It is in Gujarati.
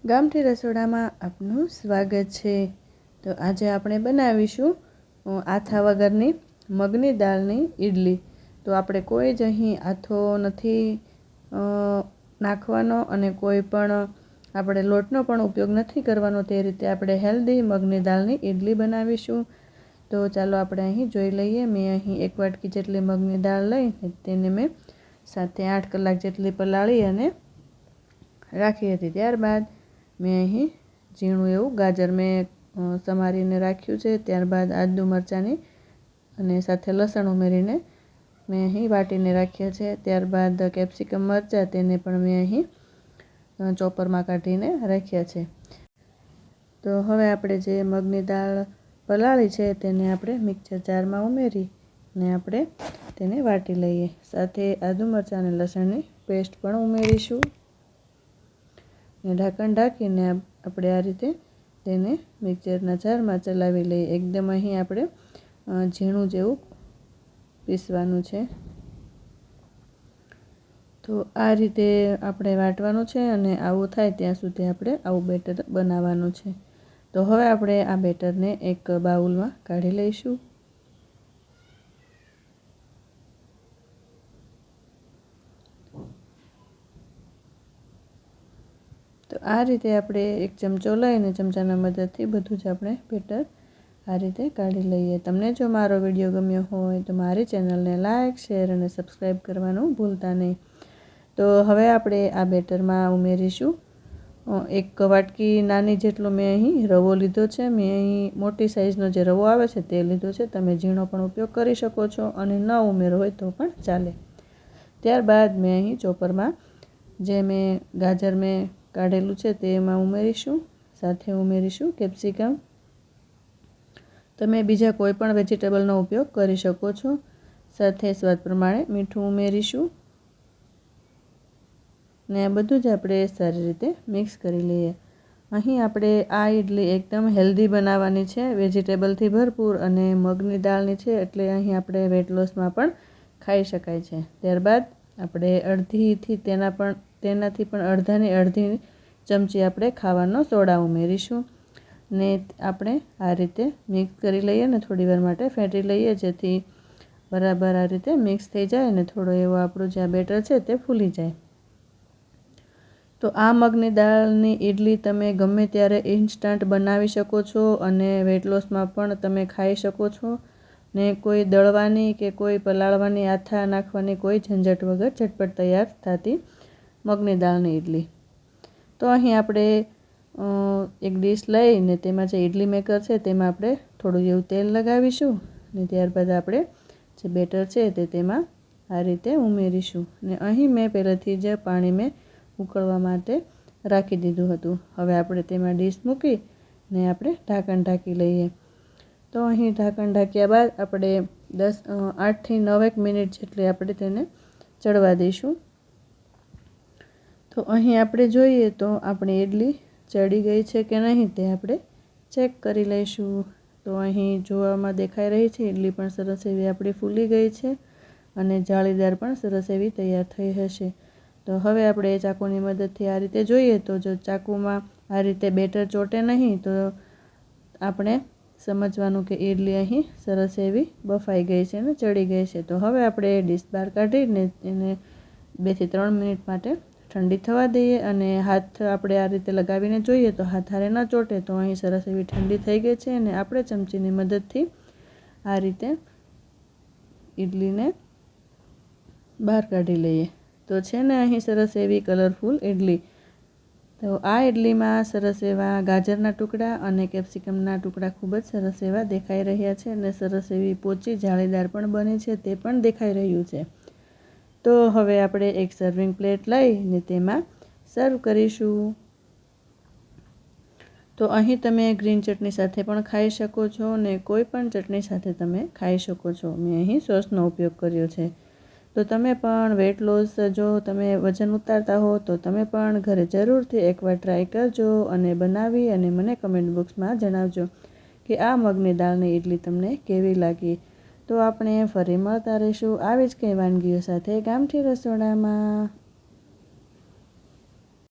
ગામઠી રસોડામાં આપનું સ્વાગત છે। તો આજે આપણે બનાવીશું આથા વગરની મગની દાળની ઈડલી। તો આપણે કોઈ જ અહીં આથો નથી નાખવાનો અને કોઈ પણ આપણે લોટનો પણ ઉપયોગ નથી કરવાનો। તે રીતે આપણે હેલ્ધી મગની દાળની ઈડલી બનાવીશું। તો ચાલો આપણે અહીં જોઈ લઈએ। મેં અહીં 1 વાટકી જેટલી મગની દાળ લઈ તેને મેં 7 થી 8 કલાક જેટલી પલાળી અને રાખી હતી। ત્યારબાદ મેં અહીં ઝીણું એવું ગાજર મેં સમારીને રાખ્યું છે। ત્યારબાદ આદુ મરચાંની અને સાથે લસણ ઉમેરીને મેં અહીં વાટીને રાખ્યા છે। ત્યારબાદ કેપ્સિકમ મરચાં તેને પણ મેં અહીં ચોપરમાં કાઢીને રાખ્યા છે। તો હવે આપણે જે મગની દાળ પલાળી છે તેને આપણે મિક્સર જારમાં ઉમેરી અને આપણે તેને વાટી લઈએ। સાથે આદુ મરચાં અને લસણની પેસ્ટ પણ ઉમેરીશું અને ઢાંકણ ઢાંકીને આપણે આ રીતે તેને મિક્સરના જારમાં ચલાવી લઈએ। એકદમ અહીં આપણે ઝીણું જેવું પીસવાનું છે। તો આ રીતે આપણે વાટવાનું છે અને આવું થાય ત્યાં સુધી આપણે આવું બેટર બનાવવાનું છે। તો હવે આપણે આ બેટરને એક બાઉલમાં કાઢી લઈશું। તો આ રીતે આપણે એક ચમચો લઈને ચમચાના મદદથી બધું જ આપણે બેટર આ રીતે કાઢી લઈએ। તમને જો મારો વિડીયો ગમ્યો હોય તો મારી ચેનલને લાઇક, શેર અને સબસ્ક્રાઈબ કરવાનું ભૂલતા નહીં। તો હવે આપણે આ બેટરમાં ઉમેરીશું 1 વાટકી નાની જેટલો મેં અહીં રવો લીધો છે। મેં અહીં મોટી સાઈઝનો જે રવો આવે છે તે લીધો છે। તમે ઝીણો પણ ઉપયોગ કરી શકો છો અને ન ઉમેરો હોય તો પણ ચાલે। ત્યારબાદ મેં અહીં ચોપરમાં જે મેં ગાજર મેં કાઢેલું છે તેમાં ઉમેરીશું। સાથે ઉમેરીશું કેપ્સિકમ। તમે બીજા કોઈ પણ વેજીટેબલનો ઉપયોગ કરી શકો છો। સાથે સ્વાદ પ્રમાણે મીઠું ઉમેરીશું ને આ બધું જ આપણે સારી રીતે મિક્સ કરી લઈએ। અહીં આપણે આ ઈડલી એકદમ હેલ્ધી બનાવવાની છે, વેજીટેબલથી ભરપૂર અને મગની દાળની છે એટલે અહીં આપણે વેટ લોસમાં પણ ખાઈ શકાય છે। ત્યારબાદ આપણે તેનાથી પણ અડધાની અડધી ચમચી આપણે ખાવાનો સોડા ઉમેરીશું ને આપણે આ રીતે મિક્સ કરી લઈએ અને થોડીવાર માટે ફેંટી લઈએ જેથી બરાબર આ રીતે મિક્સ થઈ જાય અને થોડો એવો આપણું જે આ બેટર છે તે ફૂલી જાય। તો આ મગની દાળની ઈડલી તમે ગમે ત્યારે ઇન્સ્ટન્ટ બનાવી શકો છો અને વેટ લોસમાં પણ તમે ખાઈ શકો છો ને કોઈ દળવાની કે કોઈ પલાળવાની આથા નાખવાની કોઈ ઝંઝટ વગર ઝટપટ તૈયાર થતી મગની દાળની ઈડલી। તો અહીં આપણે એક ડીશ લઈને તેમાં જે ઈડલી મેકર છે તેમાં આપણે થોડું એવું તેલ લગાવીશું અને ત્યારબાદ આપણે જે બેટર છે તે તેમાં આ રીતે ઉમેરીશું ને અહીં મેં પહેલેથી જ પાણી મેં ઉકળવા માટે રાખી દીધું હતું। હવે આપણે તેમાં ડીશ મૂકી ને આપણે ઢાંકણ ઢાંકી લઈએ। તો અહીં ઢાંકણ ઢાંક્યા બાદ આપણે 8 થી 9 મિનિટ જેટલી આપણે તેને ચડવા દઈશું। તો અહીં આપણે જોઈએ તો આપણી ઈડલી ચડી ગઈ છે કે નહીં તે આપણે ચેક કરી લઈશું। તો અહીં જોવામાં દેખાઈ રહી છે ઈડલી પણ સરસ એવી આપણી ફૂલી ગઈ છે અને જાળીદાર પણ સરસ એવી તૈયાર થઈ હશે। તો હવે આપણે ચાકુની મદદથી આ રીતે જોઈએ તો જો ચાકુમાં આ રીતે બેટર ચોટે નહીં તો આપણે સમજવાનું કે ઈડલી અહીં સરસ એવી બફાઈ ગઈ છે અને ચડી ગઈ છે। તો હવે આપણે ડીશ બહાર કાઢીને એને 2 થી 3 મિનિટ માટે ઠંડી થવા દઈએ અને હાથ આપણે આ રીતે લગાવીને જોઈએ તો હાથ હારે ન ચોટે તો અહીં સરસ એવી ઠંડી થઈ ગઈ છે અને આપણે ચમચીની મદદથી આ રીતે ઈડલીને બહાર કાઢી લઈએ તો છે ને અહીં સરસ એવી કલરફુલ ઈડલી। તો આ ઈડલીમાં સરસ એવા ગાજરના ટુકડા અને કેપ્સિકમના ટુકડા ખૂબ જ સરસ એવા દેખાઈ રહ્યા છે અને સરસ એવી પોચી જાળીદાર પણ બની છે તે પણ દેખાઈ રહ્યું છે। તો હવે આપણે એક સર્વિંગ પ્લેટ લઈને તેમાં સર્વ કરીશું। તો અહીં તમે ગ્રીન ચટણી સાથે પણ ખાઈ શકો છો ને કોઈ પણ ચટણી સાથે તમે ખાઈ શકો છો। મેં અહીં સોસનો ઉપયોગ કર્યો છે। તો તમે પણ વેટ લોસ જો તમે વજન ઉતારતા હો તો તમે પણ ઘરે જરૂરથી એકવાર ટ્રાય કરજો અને બનાવી અને મને કમેન્ટ બોક્સમાં જણાવજો કે આ મગની દાળની ઈડલી તમને કેવી લાગી। તો આપણે ફરી મળતા રહીશું આવી જ કંઈ વાનગીઓ સાથે ગામઠી રસોડામાં।